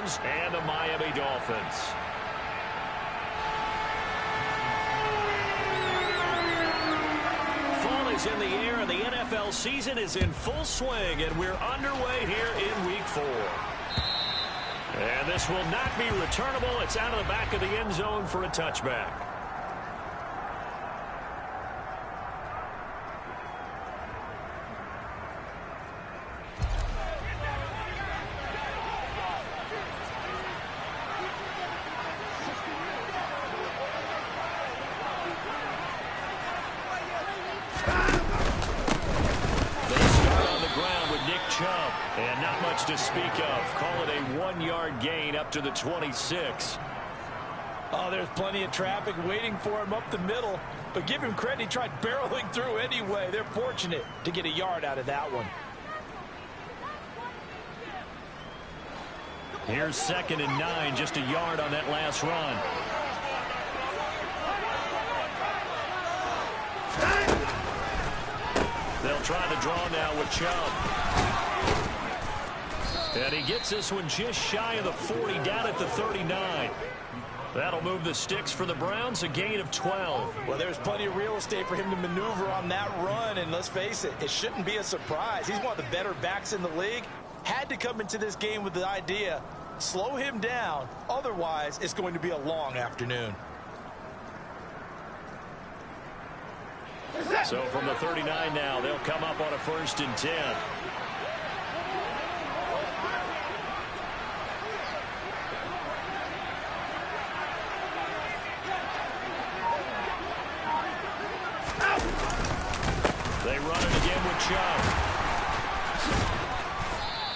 Rams and the Miami Dolphins. Fall is in the air, and the NFL season is in full swing, and we're underway here in Week 4. And this will not be returnable. It's out of the back of the end zone for a touchback. And not much to speak of. Call it a 1-yard gain up to the 26. Oh, there's plenty of traffic waiting for him up the middle. But give him credit, he tried barreling through anyway. They're fortunate to get a yard out of that one. Here's 2nd and 9, just a yard on that last run. They'll try the draw now with Chubb. And he gets this one just shy of the 40, down at the 39. That'll move the sticks for the Browns, a gain of 12. Well, there's plenty of real estate for him to maneuver on that run, and let's face it, it shouldn't be a surprise. He's one of the better backs in the league. Had to come into this game with the idea, slow him down, otherwise it's going to be a long afternoon. So from the 39 now, they'll come up on a 1st and 10. They run it again with Chubb.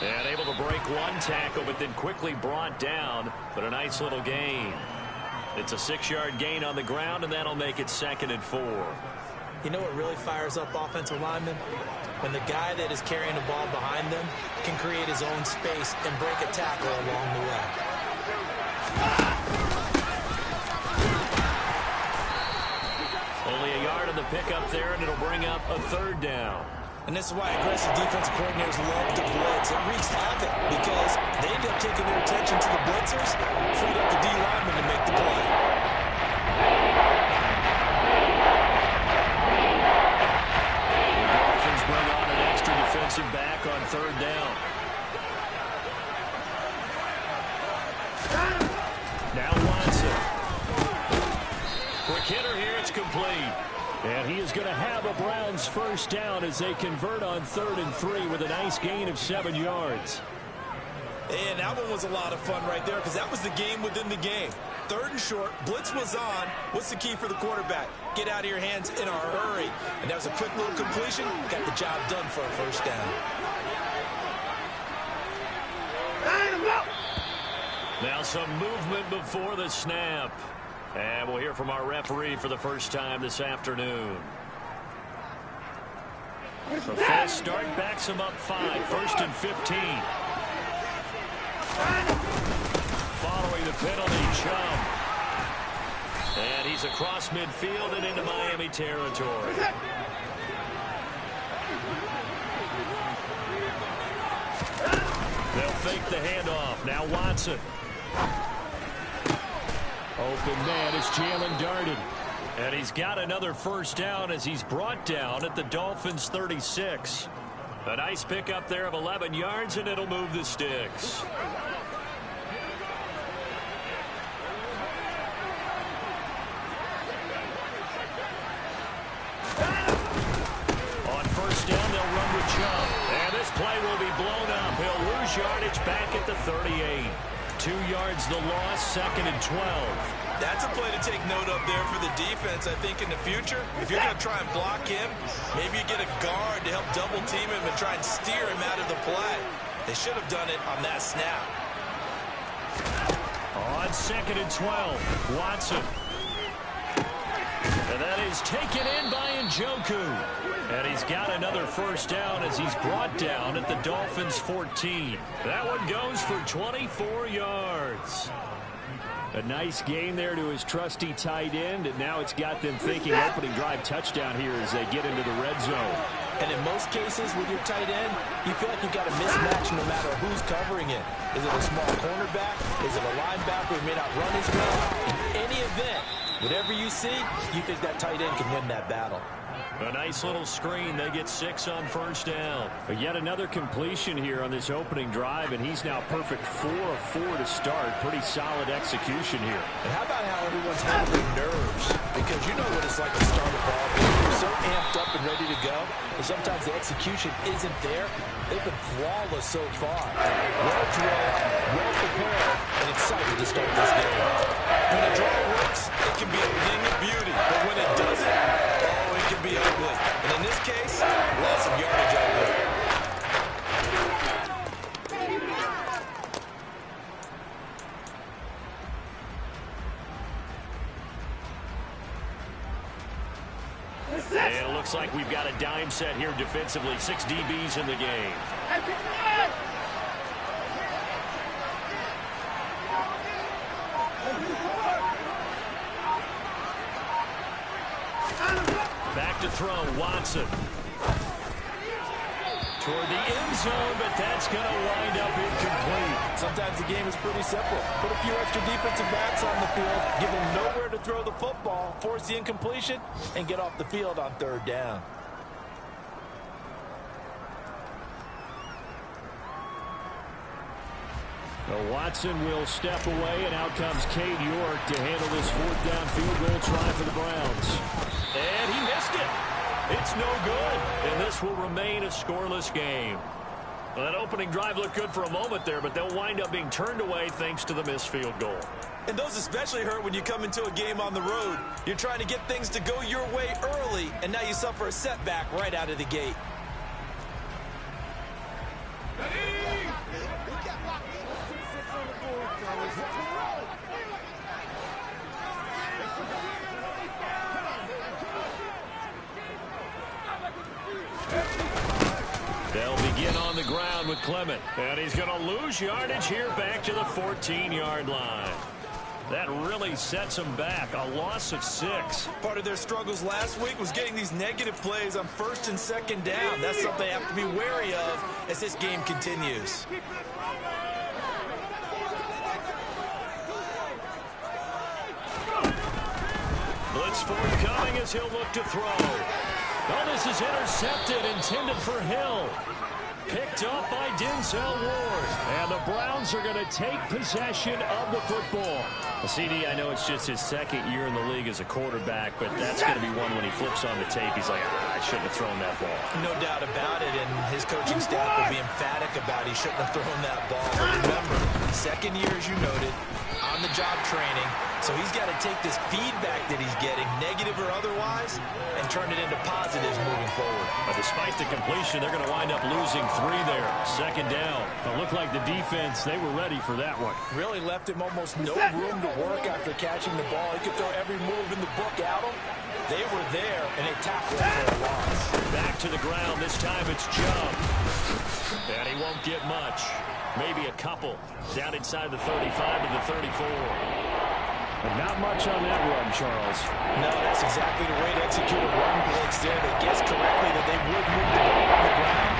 And able to break one tackle, but then quickly brought down. But a nice little gain. It's a 6-yard gain on the ground, and that'll make it 2nd and 4. You know what really fires up offensive linemen? When the guy that is carrying the ball behind them can create his own space and break a tackle along the way. Only a yard on the pickup there, and it'll bring up a 3rd down. And this is why aggressive defensive coordinators love to blitz. It wreaks havoc because they end up taking their attention to the blitzers, freed up the D lineman to make the play. Bring on an extra defensive back on 3rd down. Now Watson. Quick hitter here, it's complete. And he is going to have a Browns 1st down as they convert on 3rd and 3 with a nice gain of 7 yards. And that one was a lot of fun right there because that was the game within the game. 3rd and short, blitz was on. What's the key for the quarterback? Get out of your hands in a hurry. And that was a quick little completion. Got the job done for a 1st down. Now some movement before the snap. And we'll hear from our referee for the first time this afternoon. The false start backs him up 5. 1st and 15. Following the penalty, Chubb. And he's across midfield and into Miami territory. They'll fake the handoff. Now Watson. Open man is Jalen Darden. And he's got another 1st down as he's brought down at the Dolphins' 36. A nice pickup there of 11 yards, and it'll move the sticks. On 1st down, they'll run with Chubb. And this play will be blown up. He'll lose yardage back at the 38. 2 yards the loss, 2nd and 12. That's a play to take note of there for the defense, I think, in the future. If you're going to try and block him, maybe you get a guard to help double team him and try and steer him out of the play. They should have done it on that snap. On 2nd and 12, Watson. And that is taken in by Njoku. And he's got another 1st down as he's brought down at the Dolphins' 14. That one goes for 24 yards. A nice gain there to his trusty tight end, and now it's got them thinking opening drive touchdown here as they get into the red zone. And in most cases with your tight end, you feel like you've got a mismatch no matter who's covering it. Is it a small cornerback? Is it a linebacker who may not run as well? In any event, whatever you see, you think that tight end can win that battle. A nice little screen. They get 6 on first down. But yet another completion here on this opening drive, and he's now perfect 4 of 4 to start. Pretty solid execution here. And how about how everyone's handling nerves? Because you know what it's like to start a ball game. You're so amped up and ready to go, and sometimes the execution isn't there. They've been flawless so far. Well drilled, well prepared, and excited to start this game. When a draw works, it can be a thing of beauty. But when it doesn't, oh, it can be ugly. And in this case, loss of yardage ugly. And it looks like we've got a dime set here defensively. 6 DBs in the game. Back to throw, Watson. Toward the end zone, but that's going to wind up incomplete. Sometimes the game is pretty simple. Put a few extra defensive backs on the field, give them nowhere to throw the football, force the incompletion, and get off the field on third down. Watson will step away, and out comes Cade York to handle this 4th down field goal try for the Browns. And he missed it. It's no good, and this will remain a scoreless game. Well, that opening drive looked good for a moment there, but they'll wind up being turned away thanks to the missed field goal. And those especially hurt when you come into a game on the road. You're trying to get things to go your way early, and now you suffer a setback right out of the gate. They'll begin on the ground with Clement. And he's going to lose yardage here back to the 14-yard line. That really sets them back. A loss of 6. Part of their struggles last week was getting these negative plays on 1st and 2nd down. That's something they have to be wary of as this game continues. Blitz forthcoming as he'll look to throw. Oh, this is intercepted, intended for Hill. Picked up by Denzel Ward. And the Browns are going to take possession of the football. CD, I know it's just his 2nd year in the league as a quarterback, but that's going to be one when he flips on the tape. He's like, I shouldn't have thrown that ball. No doubt about it, and his coaching staff will be emphatic about he shouldn't have thrown that ball. But remember, 2nd year, as you noted, on-the-job training, so he's got to take this feedback that he's getting, negative or otherwise, and turn it into positives moving forward. But despite the completion, they're going to wind up losing 3 there. 2nd down. It looked like the defense, they were ready for that one. Really left him almost no room to work after catching the ball. He could throw every move in the book at him. They were there, and they tackled him for a loss. Back to the ground. This time it's Chubb. And he won't get much. Maybe a couple. Down inside the 35 to the 34. And not much on that run, Charles. No, that's exactly the way to execute a run blitz there. They guessed correctly that they would move the ball on the ground,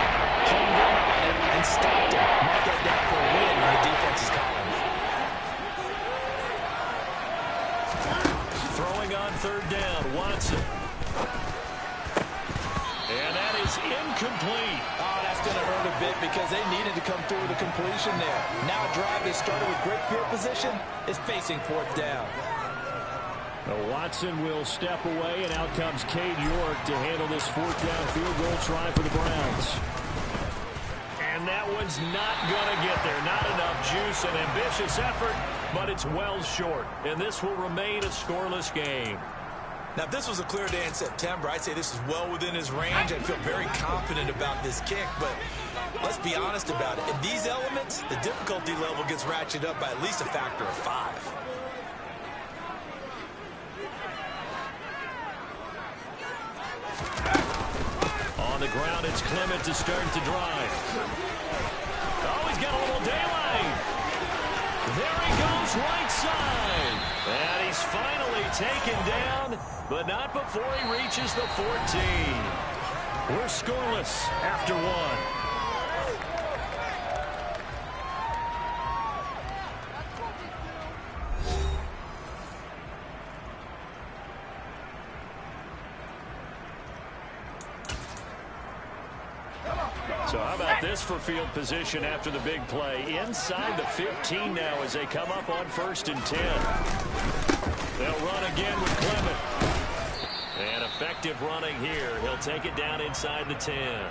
honed in on it, and stopped it. Mark that down for a win in the defense's column. Throwing on 3rd down, Watson. And that is incomplete. Oh, that's going to hurt a bit because they needed to come through with a completion there. Now a drive they started with great field position is facing 4th down. Watson will step away, and out comes Cade York to handle this 4th down field goal try for the Browns. And that one's not going to get there. Not enough juice, an ambitious effort, but it's well short. And this will remain a scoreless game. Now, if this was a clear day in September, I'd say this is well within his range. I'd feel very confident about this kick, but let's be honest about it. In these elements, the difficulty level gets ratcheted up by at least a factor of 5. On the ground, it's Clement to start to drive. Oh, he's got a little daylight. There he goes, right side. And he's finally taken down, but not before he reaches the 14. We're scoreless after one. So how about this for field position after the big play? Inside the 15 now as they come up on 1st and 10. They'll run again with Clement. And effective running here. He'll take it down inside the 10.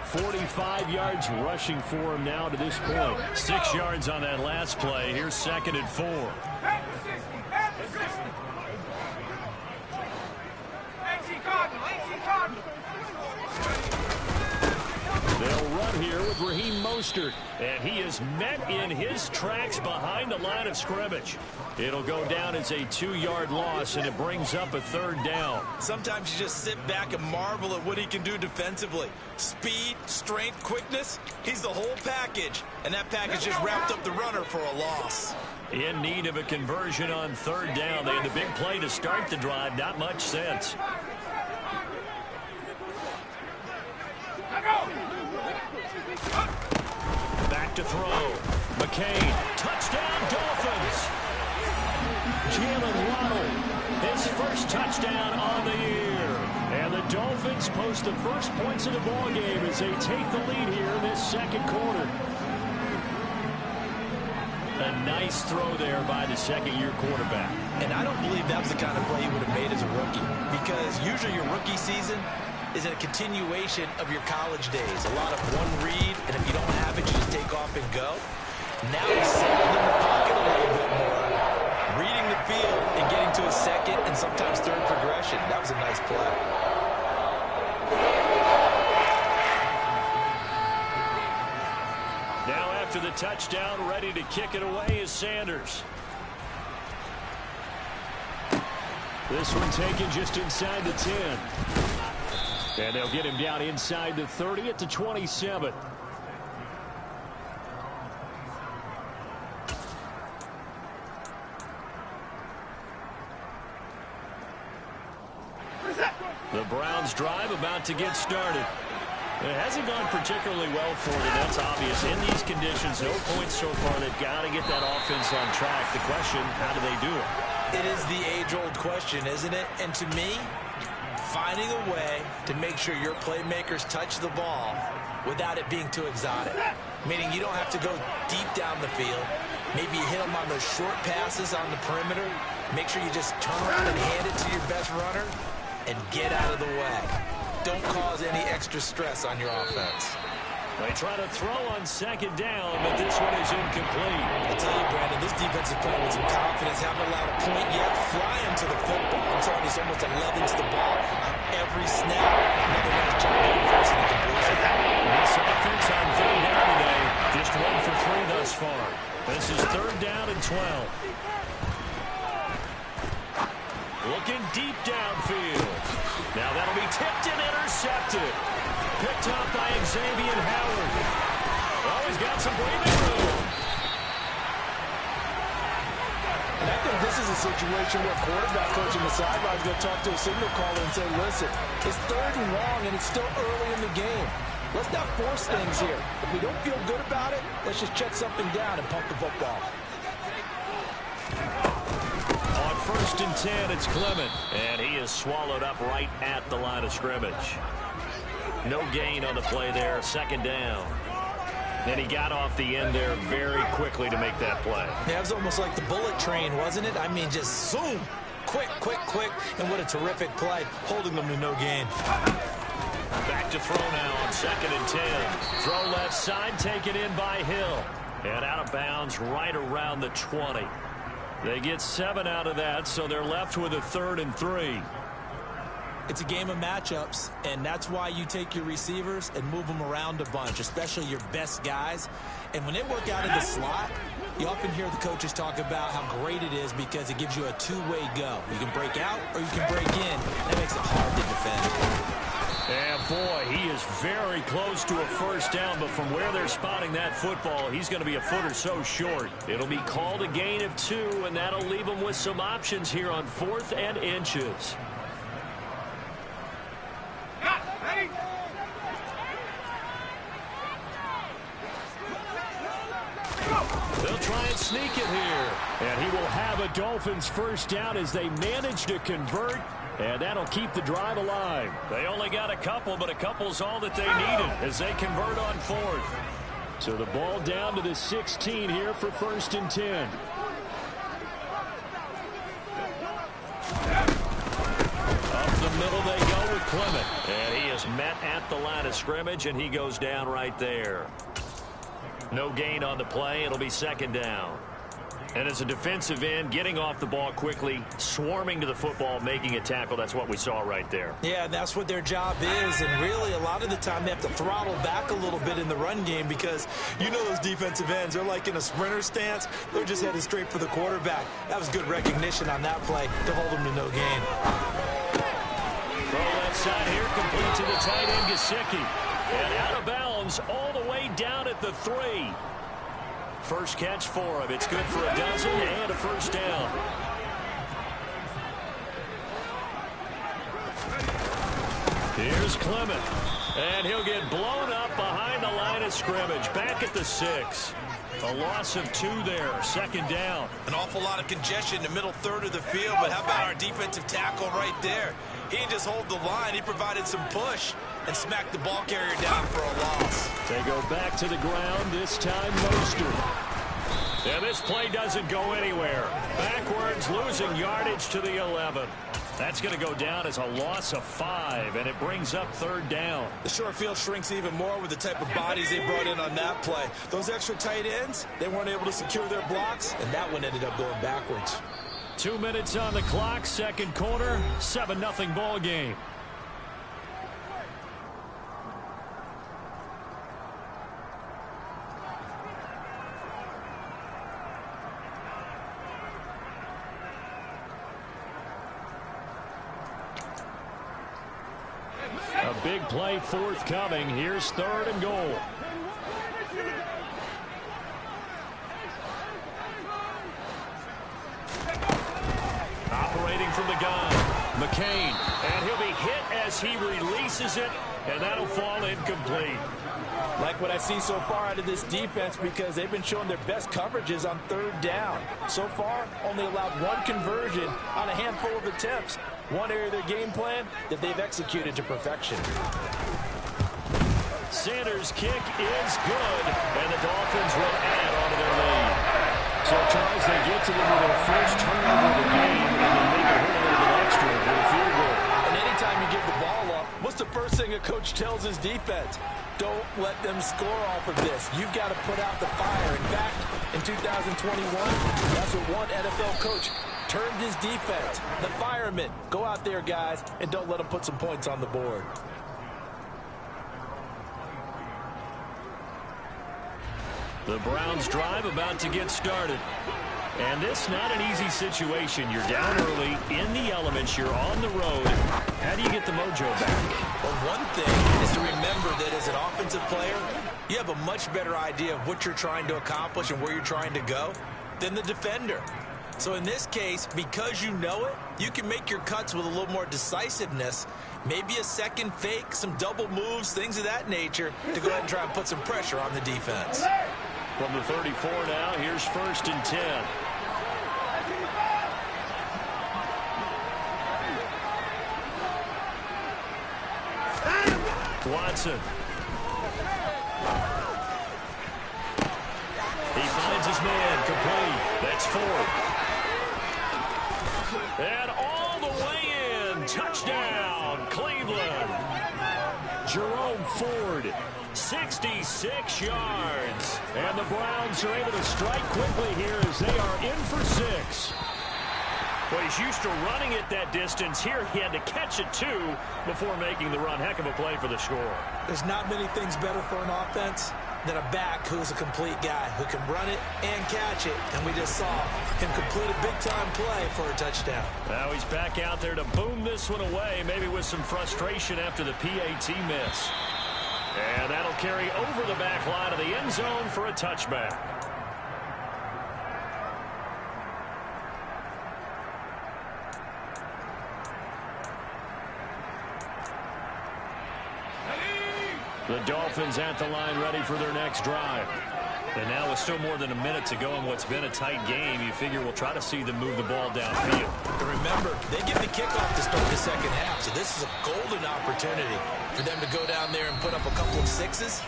45 yards rushing for him now to this point. 6 yards on that last play. Here's 2nd and 4. They'll run here with Raheem Mostert, and he is met in his tracks behind the line of scrimmage. It'll go down as a 2-yard loss, and it brings up a 3rd down. Sometimes you just sit back and marvel at what he can do defensively. Speed, strength, quickness, he's the whole package, and that package just wrapped up the runner for a loss. In need of a conversion on 3rd down. They had the big play to start the drive. Not much sense. Back to throw. McCain. Touchdown, Dolphins. Jalen Waddle. His first touchdown on the year. And the Dolphins post the first points of the ball game as they take the lead here in this 2nd quarter. A nice throw there by the 2nd-year quarterback. And I don't believe that was the kind of play he would have made as a rookie, because usually your rookie season is a continuation of your college days. A lot of one read, and if you don't have it, you just take off and go. Now he's settled in the pocket a little bit more, reading the field and getting to his 2nd and sometimes 3rd progression. That was a nice play. Now after the touchdown, ready to kick it away is Sanders. This one taken just inside the 10. And they'll get him down inside the 30 at the 27. The Browns drive about to get started. It hasn't gone particularly well for them. That's obvious. In these conditions, no points so far. They've got to get that offense on track. The question, how do they do it? It is the age-old question, isn't it? And to me, finding a way to make sure your playmakers touch the ball without it being too exotic. Meaning you don't have to go deep down the field. Maybe you hit them on those short passes on the perimeter. Make sure you just turn around and hand it to your best runner and get out of the way. Don't cause any extra stress on your offense. They try to throw on 2nd down, but this one is incomplete. I tell you, Brandon, this defense is playing with some confidence. Haven't allowed a point yet. Flying to the football. I'm telling you, it's almost 11 to the ball on every snap. Another nice job getting forcing the completion. This offense on 3rd down today, just 1 for 3 thus far. This is 3rd down and 12. Looking deep downfield. Now that'll be tipped and intercepted. Picked up by Xavier Howard. Oh, he's got some breathing room. And I think this is a situation where quarterback coach on the sideline is going to talk to a signal caller and say, listen, it's 3rd and long and it's still early in the game. Let's not force things here. If we don't feel good about it, let's just check something down and pump the football. On 1st and 10, it's Clement. And he is swallowed up right at the line of scrimmage. No gain on the play there, 2nd down. And he got off the end there very quickly to make that play. Yeah, it was almost like the bullet train, wasn't it? I mean, just zoom. Quick, quick, quick. And what a terrific play, holding them to no gain. Back to throw now on 2nd and 10. Throw left side, taken in by Hill. And out of bounds right around the 20. They get 7 out of that, so they're left with a 3rd and 3. It's a game of matchups, and that's why you take your receivers and move them around a bunch, especially your best guys. And when they work out in the slot, you often hear the coaches talk about how great it is because it gives you a two-way go. You can break out or you can break in. That makes it hard to defend. And boy, he is very close to a 1st down, but from where they're spotting that football, he's going to be a foot or so short. It'll be called a gain of 2, and that'll leave him with some options here on 4th and inches. sneak it here. And he will have a Dolphins first down as they manage to convert. And that'll keep the drive alive. They only got a couple, but a couple's all that they needed as they convert on fourth. So the ball down to the 16 here for 1st and 10. Up the middle they go with Clement. And he is met at the line of scrimmage, and he goes down right there. No gain on the play. It'll be 2nd down. And as a defensive end, getting off the ball quickly, swarming to the football, making a tackle, that's what we saw right there. Yeah, that's what their job is. And really, a lot of the time, they have to throttle back a little bit in the run game because you know those defensive ends, they're like in a sprinter stance. They're just headed straight for the quarterback. That was good recognition on that play to hold them to no gain. Throw left side here, complete to the tight end, Gesicki. And out of bounds all the way down at the 3. First catch for him. It's good for a dozen and a first down. Here's Clement. And he'll get blown up behind the line of scrimmage. Back at the 6. A loss of 2 there. 2nd down. An awful lot of congestion in the middle third of the field, but how about our defensive tackle right there? He didn't just hold the line. He provided some push and smacked the ball carrier down for a loss. They go back to the ground, this time Mostert. And this play doesn't go anywhere. Backwards, losing yardage to the 11. That's going to go down as a loss of 5, and it brings up 3rd down. The short field shrinks even more with the type of bodies they brought in on that play. Those extra tight ends, they weren't able to secure their blocks, and that one ended up going backwards. 2 minutes on the clock, 2nd quarter, 7-0 ball game. A big play forthcoming. Here's 3rd and goal. Operating from the gun, McCain. And he'll be hit as he releases it, and that'll fall incomplete. Like what I see so far out of this defense because they've been showing their best coverages on 3rd down. So far, only allowed 1 conversion on a handful of attempts. One area of their game plan that they've executed to perfection. Sanders' kick is good, and the Dolphins will add on to their lead. So, Charles, they get to them with their first turnover of the game, and then make it hurt a little bit extra with a field goal. And anytime you give the ball up, what's the first thing a coach tells his defense? Don't let them score off of this. You've got to put out the fire. In fact, in 2021, that's what one NFL coach turned his defense. The firemen. Go out there, guys, and don't let them put some points on the board. The Browns drive about to get started. And this not an easy situation. You're down early, in the elements, you're on the road. How do you get the mojo back? Well, one thing is to remember that as an offensive player, you have a much better idea of what you're trying to accomplish and where you're trying to go than the defender. So in this case, because you know it, you can make your cuts with a little more decisiveness. Maybe a second fake, some double moves, things of that nature to go ahead and try and put some pressure on the defense. From the 34 now, here's 1st and 10. Watson. He finds his man, complete. That's 4. And all the way in. Touchdown, Cleveland. Jerome Ford, 66 yards. And the Browns are able to strike quickly here as they are in for 6. Well, he's used to running it that distance. Here he had to catch it, too, before making the run. Heck of a play for the score. There's not many things better for an offense than a back who's a complete guy who can run it and catch it. And we just saw him complete a big-time play for a touchdown. Now he's back out there to boom this one away, maybe with some frustration after the PAT miss. And that'll carry over the back line of the end zone for a touchback. The Dolphins at the line ready for their next drive. And now with still more than a minute to go in what's been a tight game, you figure we'll try to see them move the ball downfield. But remember, they get the kickoff to start the second half, so this is a golden opportunity for them to go down there and put up a couple of sixes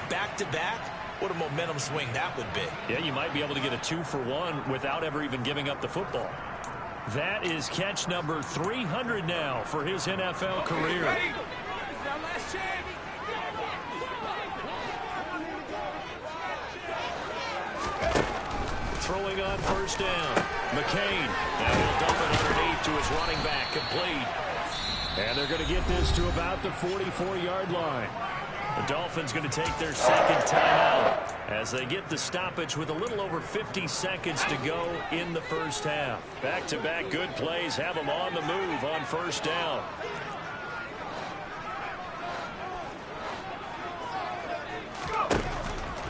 back-to-back. What a momentum swing that would be. Yeah, you might be able to get a 2-for-1 without ever even giving up the football. That is catch number 300 now for his NFL career. Throwing on first down. McCain. Now he'll dump it underneath to his running back. Complete. And they're going to get this to about the 44-yard line. The Dolphins going to take their second timeout as they get the stoppage with a little over 50 seconds to go in the first half. Back-to-back good plays have them on the move on first down.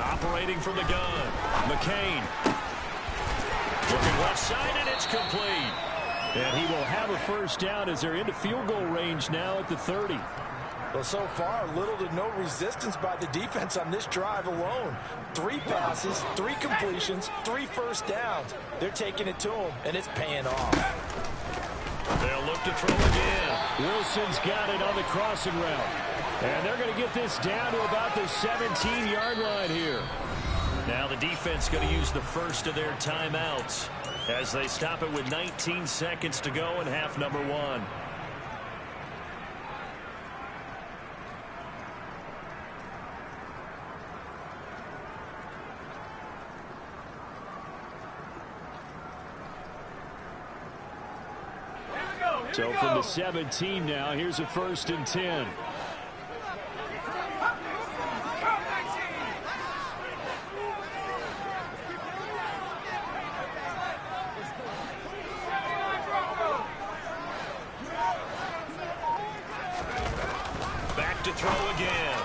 Operating from the gun. McCain. Looking left side, and it's complete. And he will have a first down as they're into field goal range now at the 30. Well, so far, little to no resistance by the defense on this drive alone. 3 passes, 3 completions, 3 first downs. They're taking it to them, and it's paying off. They'll look to throw again. Wilson's got it on the crossing route. And they're going to get this down to about the 17-yard line here. Now the defense going to use the first of their timeouts as they stop it with 19 seconds to go in half number 1. So from the 17 now, here's a 1st and 10. Back to throw again.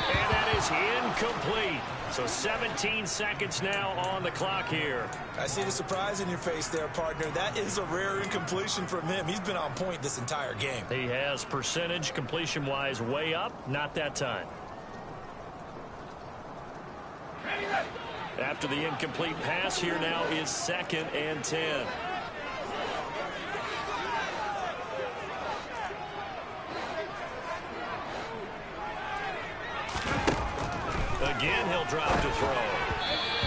And that is incomplete. So 17 seconds now on the clock here. I see the surprise in your face there, partner. That is a rare incompletion from him. He's been on point this entire game. He has percentage completion-wise way up. Not that time. After the incomplete pass, here now is 2nd and 10. Again, he'll drop to throw.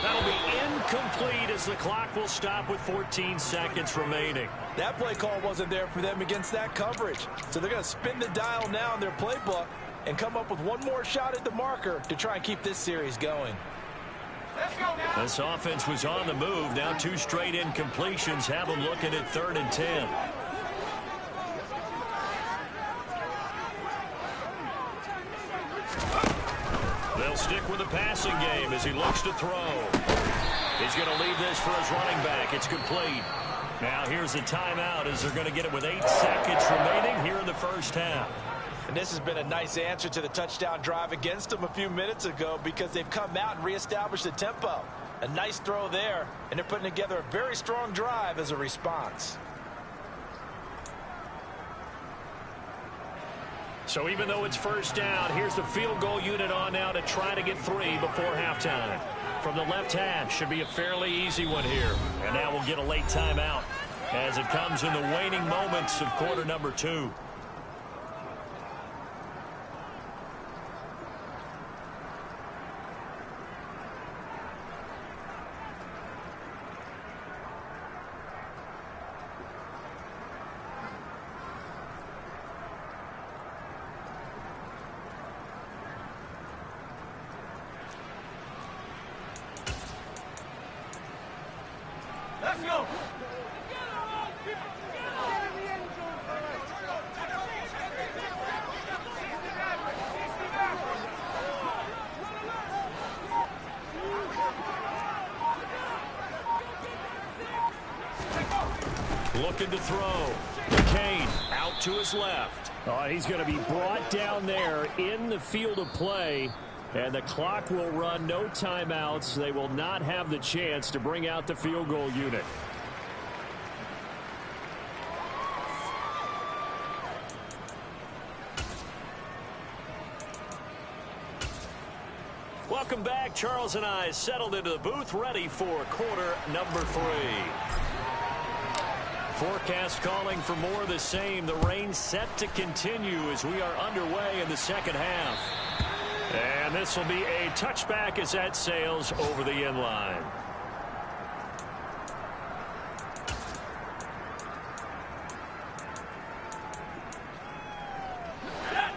That'll be incomplete as the clock will stop with 14 seconds remaining. That play call wasn't there for them against that coverage. So they're going to spin the dial now in their playbook and come up with one more shot at the marker to try and keep this series going. This offense was on the move. Now 2 straight incompletions have them looking at 3rd and 10. They'll stick with the passing game as he looks to throw. He's going to leave this for his running back. It's complete. Now here's a timeout as they're going to get it with 8 seconds remaining here in the first half. And this has been a nice answer to the touchdown drive against them a few minutes ago because they've come out and reestablished the tempo. A nice throw there, and they're putting together a very strong drive as a response. So even though it's first down, here's the field goal unit on now to try to get 3 before halftime. From the left hash, should be a fairly easy one here. And now we'll get a late timeout as it comes in the waning moments of quarter number 2. Let's go. Looking to throw. McCain out to his left. Oh, he's going to be brought down there in the field of play. And the clock will run, no timeouts. They will not have the chance to bring out the field goal unit. Welcome back. Charles and I settled into the booth, ready for quarter number 3. Forecast calling for more of the same. The rain set to continue as we are underway in the second half. And this will be a touchback as that sails over the end line.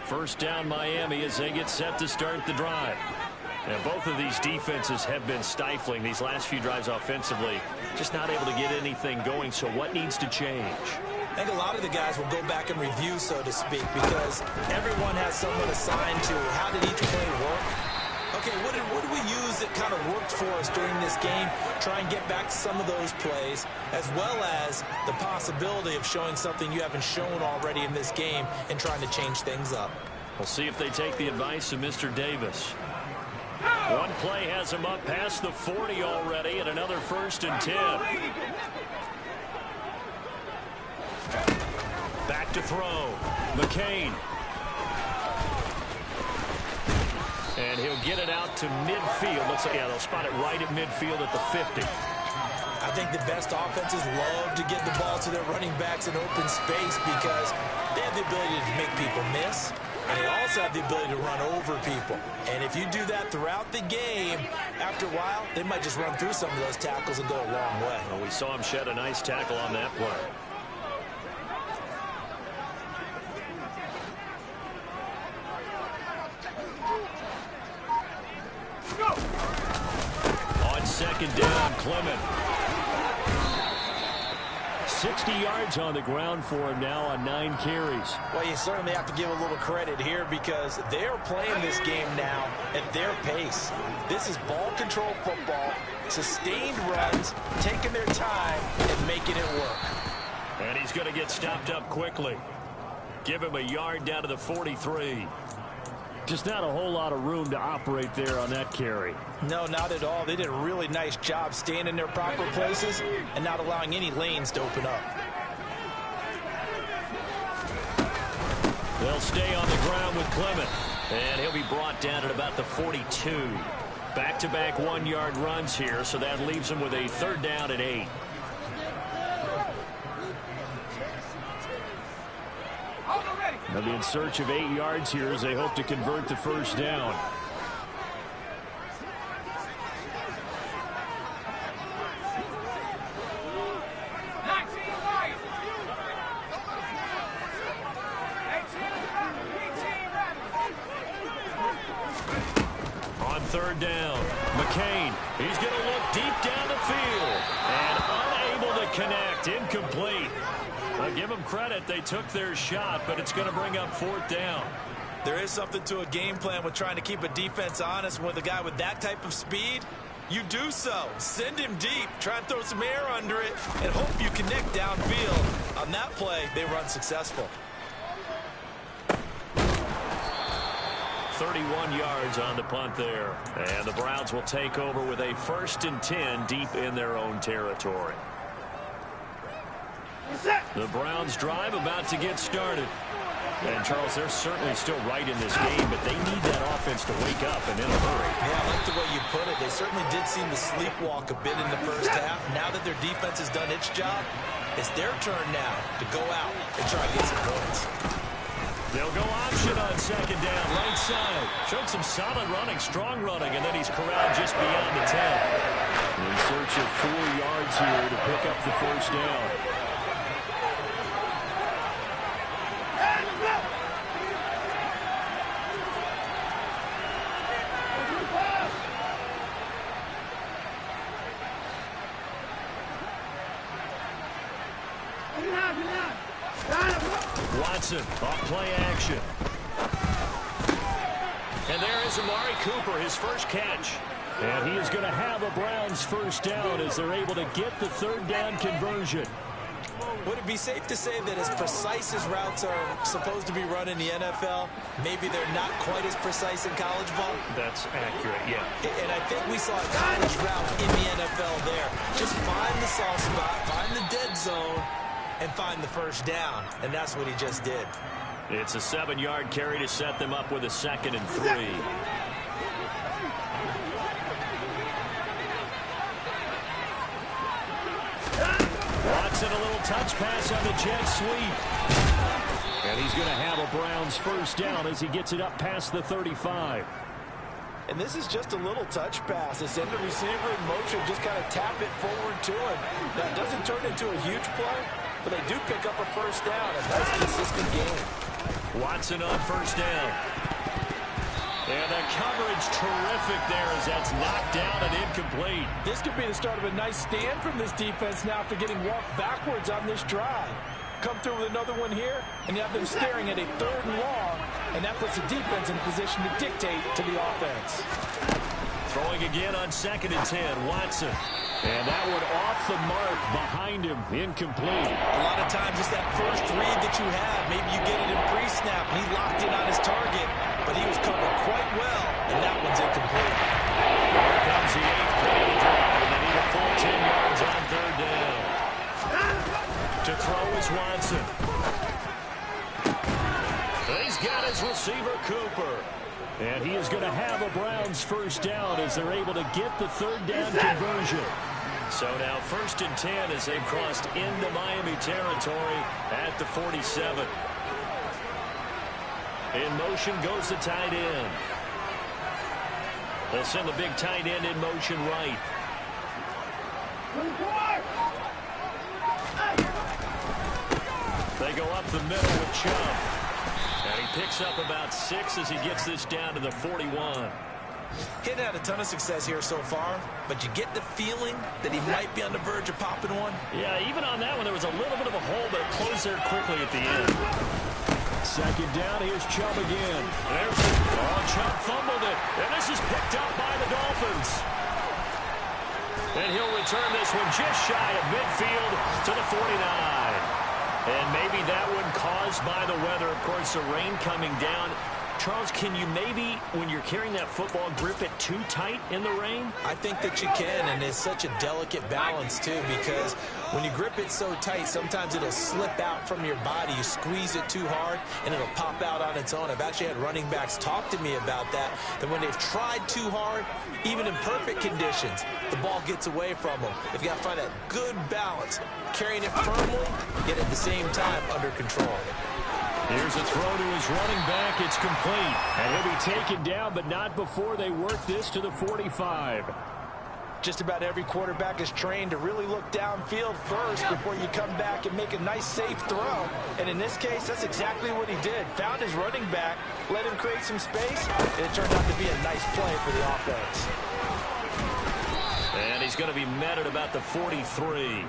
First down Miami as they get set to start the drive. And both of these defenses have been stifling these last few drives offensively. Just not able to get anything going, so what needs to change? I think a lot of the guys will go back and review, so to speak, because everyone has someone assigned to how did each play work. Okay, what did we use that kind of worked for us during this game? Try and get back to some of those plays, as well as the possibility of showing something you haven't shown already in this game and trying to change things up. We'll see if they take the advice of Mr. Davis. One play has him up past the 40 already, and another 1st and 10. Back to throw. McCain. And he'll get it out to midfield. Looks like, yeah, they'll spot it right at midfield at the 50. I think the best offenses love to get the ball to their running backs in open space because they have the ability to make people miss, and they also have the ability to run over people. And if you do that throughout the game, after a while, they might just run through some of those tackles and go a long way. Well, we saw him shed a nice tackle on that play. On second down, Clement. 60 yards on the ground for him now on 9 carries. Well, you certainly have to give a little credit here because they're playing this game now at their pace. This is ball control football, sustained runs, taking their time and making it work. And he's going to get stopped up quickly. Give him a yard down to the 43. Just not a whole lot of room to operate there on that carry. No, not at all. They did a really nice job staying in their proper places and not allowing any lanes to open up. They'll stay on the ground with Clement. And he'll be brought down at about the 42. Back-to-back 1-yard runs here, so that leaves him with a 3rd down and 8. They'll be in search of 8 yards here as they hope to convert the 1st down. On 3rd down, McCain. He's going to look deep down the field and unable to connect. Incomplete. Well, give them credit. They took their shot, but it's going to bring up 4th down. There is something to a game plan with trying to keep a defense honest. With a guy with that type of speed, you do so. Send him deep. Try and throw some air under it and hope you connect downfield. On that play, they were unsuccessful. 31 yards on the punt there. And the Browns will take over with a 1st and 10 deep in their own territory. The Browns drive about to get started. And, Charles, they're certainly still right in this game, but they need that offense to wake up and in a hurry. Yeah, I like the way you put it. They certainly did seem to sleepwalk a bit in the first half. Now that their defense has done its job, it's their turn now to go out and try and get some points. They'll go option on 2nd down, right side. Showed some solid running, strong running, and then he's corralled just beyond the 10. In search of 4 yards here to pick up the 1st down. Watson off play action. And there is Amari Cooper, his first catch. And he is going to have a Browns 1st down as they're able to get the 3rd down conversion. Would it be safe to say that as precise as routes are supposed to be run in the NFL, maybe they're not quite as precise in college ball? That's accurate, yeah. And I think we saw a college route in the NFL there. Just find the soft spot, find the dead zone, and find the 1st down. And that's what he just did. It's a 7-yard carry to set them up with a 2nd and 3. Looks at a little touch pass on the jet sweep. And he's going to have a Browns first down as he gets it up past the 35. And this is just a little touch pass. They send the receiver in motion, just kind of tap it forward to him. Now, it doesn't turn into a huge play, but they do pick up a first down. A nice, consistent game. Watson on first down. And the coverage terrific there as that's knocked down and incomplete. This could be the start of a nice stand from this defense now after getting walked backwards on this drive. Come through with another one here, and you have them staring at a 3rd and long, and that puts the defense in position to dictate to the offense. Throwing again on 2nd and 10, Watson. And that one off the mark behind him, incomplete. A lot of times it's that first read that you have. Maybe you get it in pre-snap, and he locked in on his target, but he was covered quite well, and that one's incomplete. Here comes the 8th play of the drive, and they need a full 10 yards on 3rd down. To throw is Watson. He's got his receiver, Cooper. And he is going to have a Browns first down as they're able to get the 3rd down conversion. So now 1st and 10 as they've crossed into Miami territory at the 47. In motion goes the tight end. They'll send the big tight end in motion right. They go up the middle with Chubb. And he picks up about 6 as he gets this down to the 41. He's had a ton of success here so far, but you get the feeling that he might be on the verge of popping one. Yeah, even on that one, there was a little bit of a hole, but it closed there quickly at the end. 2nd down, here's Chubb again. There's Chubb fumbled it, and this is picked up by the Dolphins. And he'll return this one just shy of midfield to the 49. And maybe that one caused by the weather. Of course, the rain coming down. Charles, can you maybe, when you're carrying that football, grip it too tight in the rain? I think that you can, and it's such a delicate balance, too, because when you grip it so tight, sometimes it'll slip out from your body. You squeeze it too hard, and it'll pop out on its own. I've actually had running backs talk to me about that when they've tried too hard, even in perfect conditions, the ball gets away from them. They've got to find that good balance, carrying it firmly, yet at the same time under control. Here's a throw to his running back. It's complete. And he'll be taken down, but not before they work this to the 45. Just about every quarterback is trained to really look downfield first before you come back and make a nice, safe throw. And in this case, that's exactly what he did. Found his running back, let him create some space, and it turned out to be a nice play for the offense. And he's going to be met at about the 43.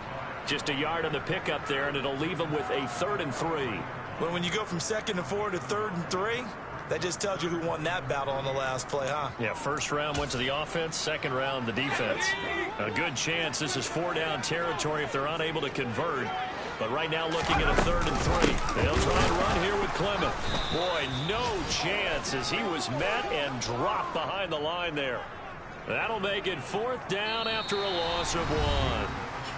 Just a yard on the pickup there, and it'll leave him with a 3rd and 3. Well, when you go from 2nd and 4 to 3rd and 3, that just tells you who won that battle on the last play, huh? Yeah, 1st round went to the offense, 2nd round the defense. A good chance this is 4-down territory if they're unable to convert. But right now looking at a 3rd and 3. They'll try and run here with Clement. Boy, no chance as he was met and dropped behind the line there. That'll make it 4th down after a loss of 1.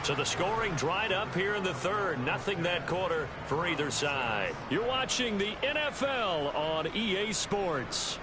So the scoring dried up here in the 3rd. Nothing that quarter for either side. You're watching the NFL on EA Sports.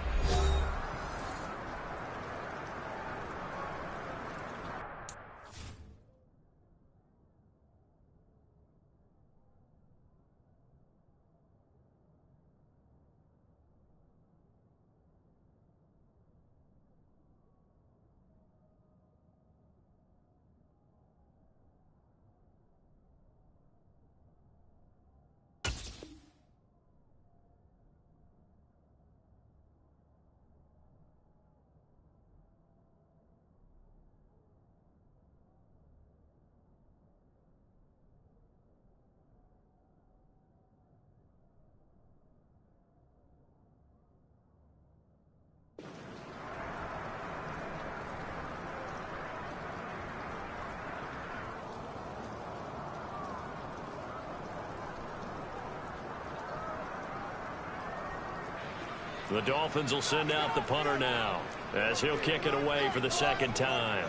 The Dolphins will send out the punter now as he'll kick it away for the 2nd time.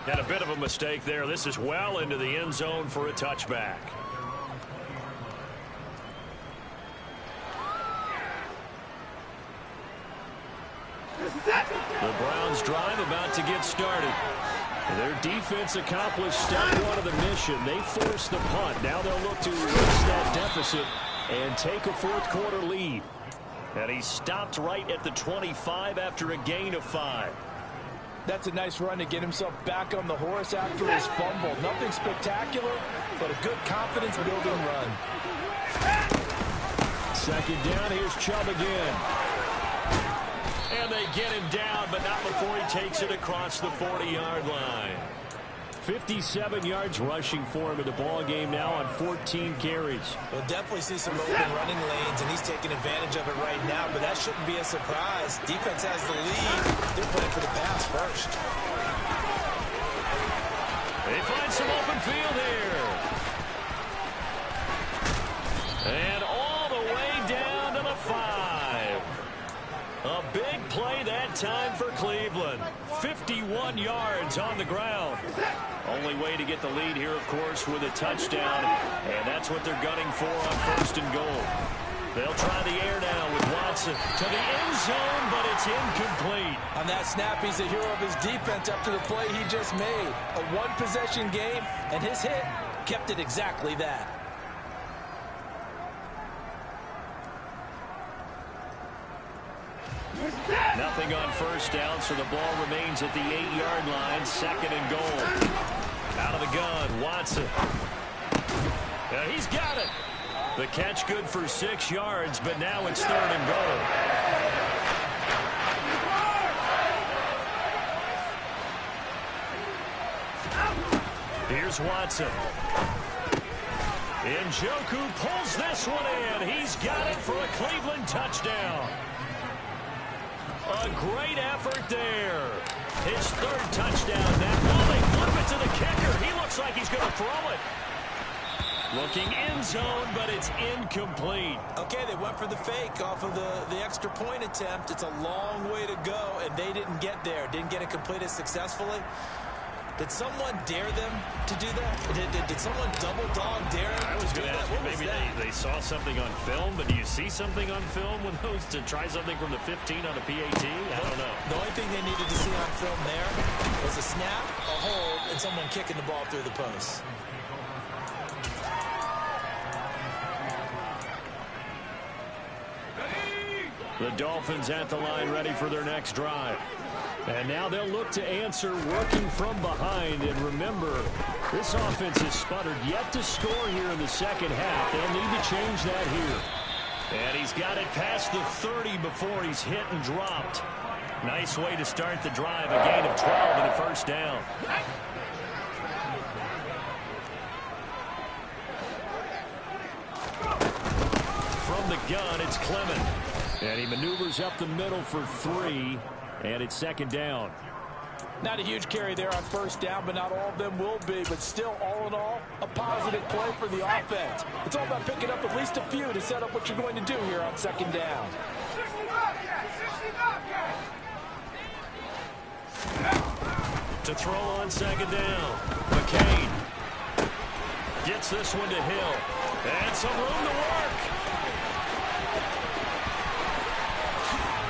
And a bit of a mistake there. This is well into the end zone for a touchback. The Browns drive about to get started. Their defense accomplished step one of the mission. They forced the punt. Now they'll look to erase that deficit and take a fourth quarter lead. And he stopped right at the 25 after a gain of 5. That's a nice run to get himself back on the horse after his fumble. Nothing spectacular, but a good confidence-building run. Second down, here's Chubb again. And they get him down, but not before he takes it across the 40-yard line. 57 yards rushing for him in the ball game now on 14 carries. We'll definitely see some open running lanes, and he's taking advantage of it right now, but that shouldn't be a surprise. Defense has the lead. They're playing for the pass first. They find some open field here. And all the way down to the 5. A big play that time for Cleveland. 51 yards on the ground. Only way to get the lead here, of course, with a touchdown. And that's what they're gunning for on first and goal. They'll try the air now with Watson to the end zone, but it's incomplete. On that snap, he's the hero of his defense after the play he just made. A one-possession game, and his hit kept it exactly that. Nothing on first down, so the ball remains at the 8-yard line. Second and goal. Out of the gun, Watson. He's got it. The catch good for 6 yards, but now it's third and goal. Here's Watson. Njoku pulls this one in. He's got it for a Cleveland touchdown. A great effort there. His third touchdown now. Oh, they flip it to the kicker. He looks like he's going to throw it. Looking end zone, but it's incomplete. Okay, they went for the fake off of the extra point attempt. It's a long way to go, and they didn't get there. Didn't get it completed successfully. Did someone dare them to do that? Did someone double dog dare them? I was going to ask you, maybe they saw something on film, but do you see something on film with those to try something from the 15 on a PAT? I don't know. The only thing they needed to see on film there was a snap, a hold, and someone kicking the ball through the post. The Dolphins at the line ready for their next drive. And now they'll look to answer working from behind. And remember, this offense has sputtered yet to score here in the second half. They'll need to change that here. And he's got it past the 30 before he's hit and dropped. Nice way to start the drive. A gain of 12 and a first down. From the gun, it's Clement. And he maneuvers up the middle for 3. And it's second down. Not a huge carry there on first down, but not all of them will be. But still, all in all, a positive play for the offense. It's all about picking up at least a few to set up what you're going to do here on second down. To throw on second down. McCain gets this one to Hill. And some room to work.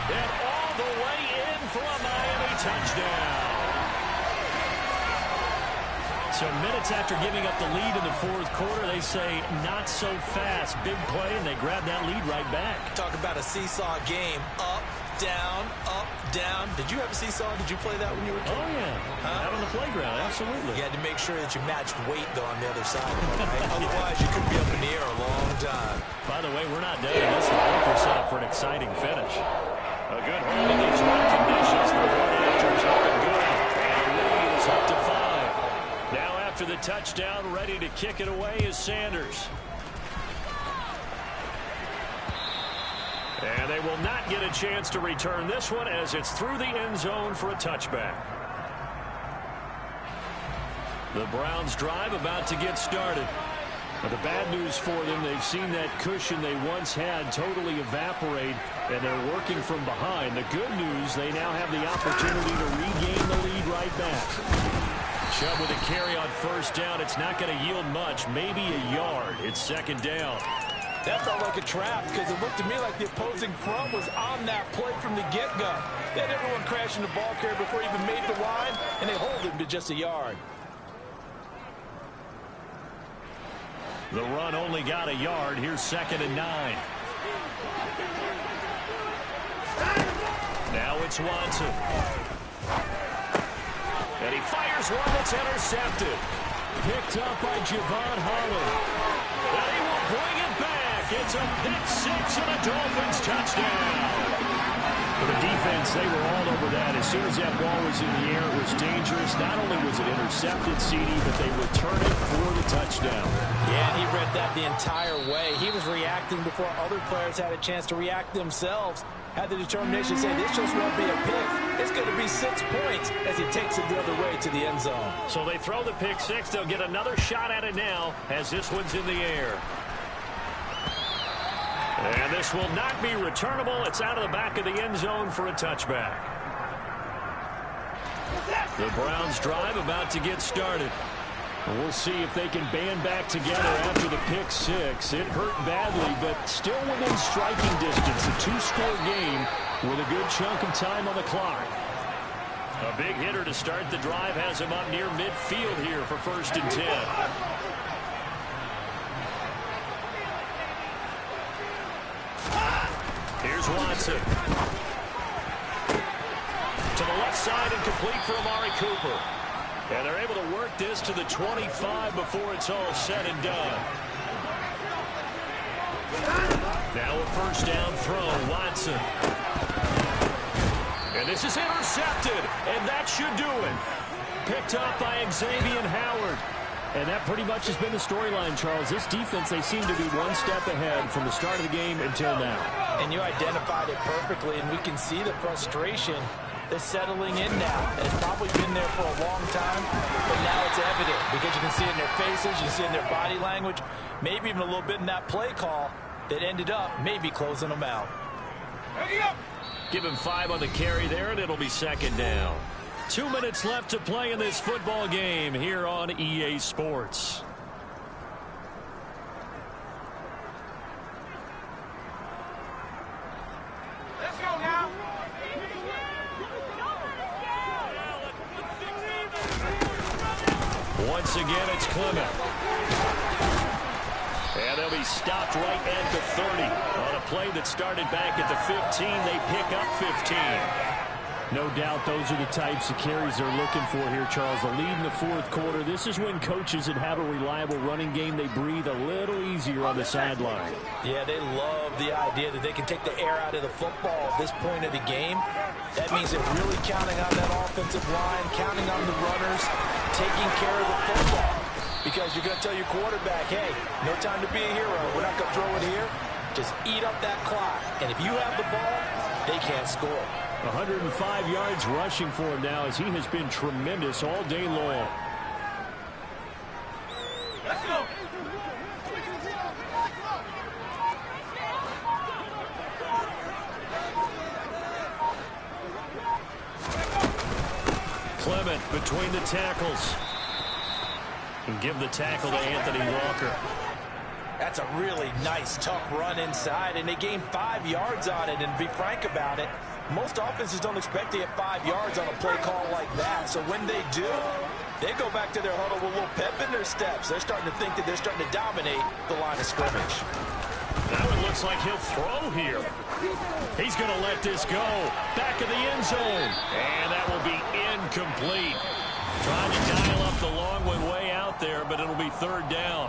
And all the way in for a Miami touchdown. So minutes after giving up the lead in the fourth quarter, they say not so fast. Big play, and they grab that lead right back. Talk about a seesaw game. Up, down, up, down. Did you have a seesaw? Did you play that when you were a kid? Oh, yeah. Out on the playground, absolutely. You had to make sure that you matched weight, though, on the other side of it, right? Otherwise, you could be up in the air a long time. By the way, we're not done. This is we're set up for an exciting finish. A good hold in these rough conditions. The one after is looking good. And the lead is up to 5. Now after the touchdown, ready to kick it away is Sanders. And they will not get a chance to return this one as it's through the end zone for a touchback. The Browns drive about to get started. But the bad news for them, they've seen that cushion they once had totally evaporate, and they're working from behind. The good news, they now have the opportunity to regain the lead right back. Chubb with a carry on first down. It's not going to yield much, maybe a yard. It's second down. That felt like a trap because it looked to me like the opposing front was on that play from the get-go. They had everyone crashing the ball carrier before he even made the line, and they hold him to just a yard. The run only got a yard. Here's 2nd and 9. Now it's Watson. And he fires one that's intercepted. Picked up by Javon Holland. And he will bring it back. It's a pick six and a Dolphins touchdown. For the defense, they were all over that. As soon as that ball was in the air, it was dangerous. Not only was it intercepted, CD, but they returned it for the touchdown. Yeah, and he read that the entire way. He was reacting before other players had a chance to react themselves. Had the determination to say, this just won't be a pick. It's going to be 6 points as he takes it the other way to the end zone. So they throw the pick six. They'll get another shot at it now as this one's in the air. And this will not be returnable. It's out of the back of the end zone for a touchback. The Browns drive about to get started. We'll see if they can band back together after the pick six. It hurt badly, but still within striking distance. A 2-score game with a good chunk of time on the clock. A big hitter to start the drive has him up near midfield here for 1st and 10. Here's Watson. To the left side and complete for Amari Cooper. And they're able to work this to the 25 before it's all said and done. Now a 1st down throw, Watson. And this is intercepted, and that should do it. Picked up by Xavier Howard. And that pretty much has been the storyline, Charles. This defense, they seem to be one step ahead from the start of the game until now. And you identified it perfectly, and we can see the frustration that's settling in now. And it's probably been there for a long time, but now it's evident because you can see it in their faces, you can see it in their body language, maybe even a little bit in that play call that ended up maybe closing them out. Give him 5 on the carry there, and it'll be 2nd down. 2 minutes left to play in this football game here on EA Sports. Let's go now. Once again, it's Clement. And they'll be stopped right at the 30. On a play that started back at the 15, they pick up 15. No doubt those are the types of carries they're looking for here, Charles. The lead in the 4th quarter. This is when coaches that have a reliable running game, they breathe a little easier on the sideline. Yeah, they love the idea that they can take the air out of the football at this point of the game. That means they're really counting on that offensive line, counting on the runners, taking care of the football. Because you're going to tell your quarterback, hey, no time to be a hero. We're not going to throw it here. Just eat up that clock. And if you have the ball, they can't score. 105 yards rushing for him now as he has been tremendous all day long. Let's go. Clement between the tackles. And give the tackle to Anthony Walker. That's a really nice, tough run inside, and they gained 5 yards on it. And to be frank about it, most offenses don't expect to get 5 yards on a play call like that. So when they do, they go back to their huddle with a little pep in their steps. They're starting to think that they're starting to dominate the line of scrimmage. Now it looks like he'll throw here. He's going to let this go. Back of the end zone. And that will be incomplete. Trying to dial up the long one way out there, but it'll be 3rd down.